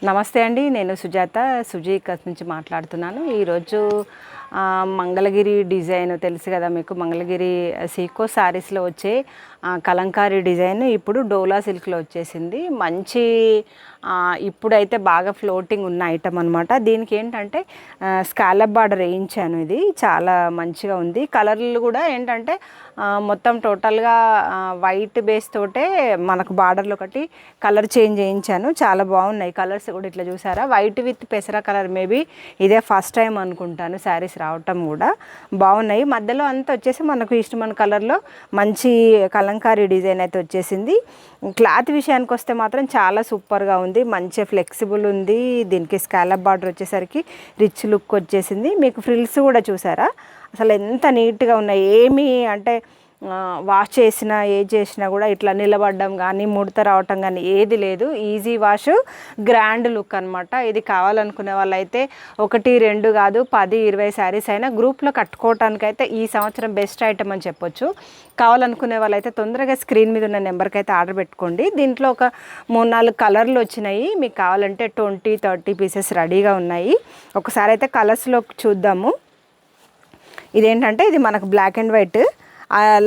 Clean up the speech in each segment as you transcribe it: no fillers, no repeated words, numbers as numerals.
నమస్తే అండి, నేను సుజాత సుజీకస్ నుంచి మాట్లాడుతున్నాను. ఈరోజు మంగళగిరి డిజైన్ తెలుసు కదా మీకు. మంగళగిరి సీకో శారీస్లో వచ్చే కలంకారీ డిజైన్ ఇప్పుడు డోలా సిల్క్లో వచ్చేసింది. మంచి ఇప్పుడైతే బాగా ఫ్లోటింగ్ ఉన్న ఐటమ్ అనమాట. దీనికి ఏంటంటే స్కాలప్ బార్డర్ వేయించాను. ఇది చాలా మంచిగా ఉంది. కలర్లు కూడా ఏంటంటే మొత్తం టోటల్గా వైట్ బేస్ తోటే మనకు బార్డర్లో ఒకటి కలర్ చేంజ్ చేయించాను. చాలా బాగున్నాయి కలర్స్ కూడా. ఇట్లా చూసారా, వైట్ విత్ పెసరా కలర్. మేబీ ఇదే ఫస్ట్ టైం అనుకుంటాను శారీస్ రావటం కూడా. బాగున్నాయి. మధ్యలో అంతా వచ్చేసి మనకు ఇష్టమైన కలర్లో మంచి కలంకారీ డిజైన్ అయితే వచ్చేసింది. క్లాత్ విషయానికి వస్తే మాత్రం చాలా సూపర్గా ఉంది. మంచి ఫ్లెక్సిబుల్ ఉంది. దీనికి స్కాలప్ బార్డర్ వచ్చేసరికి రిచ్ లుక్ వచ్చేసింది. మీకు ఫ్రిల్స్ కూడా చూసారా అసలు ఎంత నీట్గా ఉన్నాయి. ఏమీ అంటే వాష్ చేసినా చేసినా కూడా ఇట్లా నిలబడడం కానీ ముడత రావటం కానీ ఏది లేదు. ఈజీ వాష్, గ్రాండ్ లుక్ అనమాట. ఇది కావాలనుకునే వాళ్ళైతే 1, 2 కాదు 10, 20 శారీస్ అయినా గ్రూప్లో కట్టుకోవటానికైతే ఈ సంవత్సరం బెస్ట్ ఐటమ్ అని చెప్పొచ్చు. కావాలనుకునే వాళ్ళైతే తొందరగా స్క్రీన్ మీద ఉన్న నెంబర్కి అయితే ఆర్డర్ పెట్టుకోండి. దీంట్లో ఒక 3-4 కలర్లు వచ్చినాయి. మీకు కావాలంటే 20-30 పీసెస్ రెడీగా ఉన్నాయి. ఒకసారి అయితే కలర్స్లో చూద్దాము. ఇదేంటంటే ఇది మనకు black and white.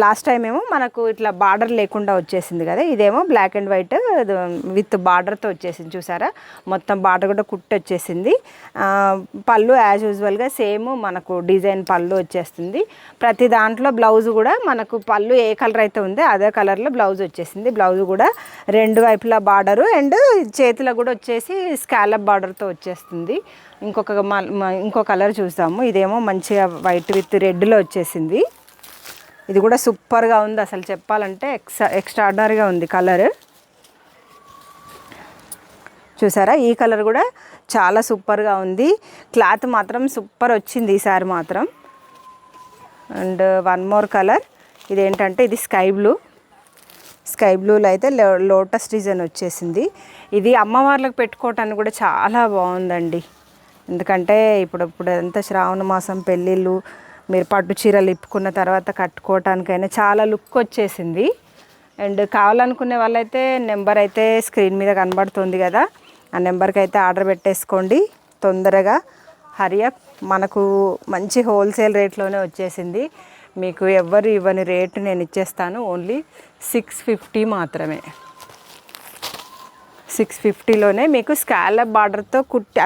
Last time ఏమో మనకు ఇట్లా బార్డర్ లేకుండా వచ్చేసింది కదా. ఇదేమో బ్లాక్ అండ్ వైట్ విత్ బార్డర్తో వచ్చేసింది. చూసారా, మొత్తం బార్డర్ కూడా కుట్టి వచ్చేసింది. పళ్ళు యాజ్ యూజువల్గా సేమ్ మనకు డిజైన్ పళ్ళు వచ్చేస్తుంది. ప్రతి దాంట్లో బ్లౌజ్ కూడా మనకు పళ్ళు ఏ కలర్ అయితే ఉందో అదే కలర్లో బ్లౌజ్ వచ్చేసింది. బ్లౌజ్ కూడా 2 వైపులా బార్డరు అండ్ చేతిలో కూడా వచ్చేసి స్కాలప్ బార్డర్తో వచ్చేస్తుంది. ఇంకో కలర్ చూసాము. ఇదేమో మంచిగా వైట్ విత్ రెడ్లో వచ్చేసింది. ఇది కూడా సూపర్గా ఉంది. అసలు చెప్పాలంటే ఎక్స్ట్రాడినరీగా ఉంది కలర్. చూసారా, ఈ కలర్ కూడా చాలా సూపర్గా ఉంది. క్లాత్ మాత్రం సూపర్ వచ్చింది ఈసారి మాత్రం. And one more colour. ఇదేంటంటే ఇది స్కై బ్లూలో అయితే లోటస్ డిజైన్ వచ్చేసింది. ఇది అమ్మవార్లకు పెట్టుకోవటానికి కూడా చాలా బాగుందండి. ఎందుకంటే ఇప్పుడు అంతా శ్రావణ మాసం పెళ్ళిళ్ళు, మీరు పట్టు చీరలు ఇప్పుకున్న తర్వాత కట్టుకోవటానికైనా చాలా లుక్ వచ్చేసింది. అండ్ కావాలనుకునే వాళ్ళైతే నెంబర్ అయితే స్క్రీన్ మీద కనబడుతుంది కదా, ఆ నెంబర్కి అయితే ఆర్డర్ పెట్టేసుకోండి తొందరగా. హరియప్. మనకు మంచి హోల్సేల్ రేట్లోనే వచ్చేసింది. మీకు ఎవ్వరు ఇవ్వని రేటు నేను ఇచ్చేస్తాను. ఓన్లీ 650 మాత్రమే. 650లోనే మీకు స్కాలప్ బార్డర్తో కుట్టి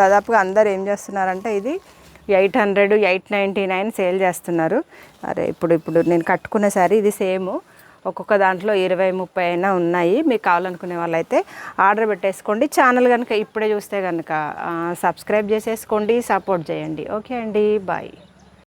దాదాపుగా అందరు ఏం చేస్తున్నారంటే ఇది 800, 899 సేల్ చేస్తున్నారు. అరే ఇప్పుడు నేను కట్టుకునే సారీ ఇది సేమ్. ఒక్కొక్క దాంట్లో 20-30 అయినా ఉన్నాయి. మీకు కావాలనుకునే వాళ్ళైతే ఆర్డర్ పెట్టేసుకోండి. ఛానల్ కనుక ఇప్పుడే చూస్తే కనుక సబ్స్క్రైబ్ చేసేసుకోండి, సపోర్ట్ చేయండి. ఓకే అండి, బాయ్.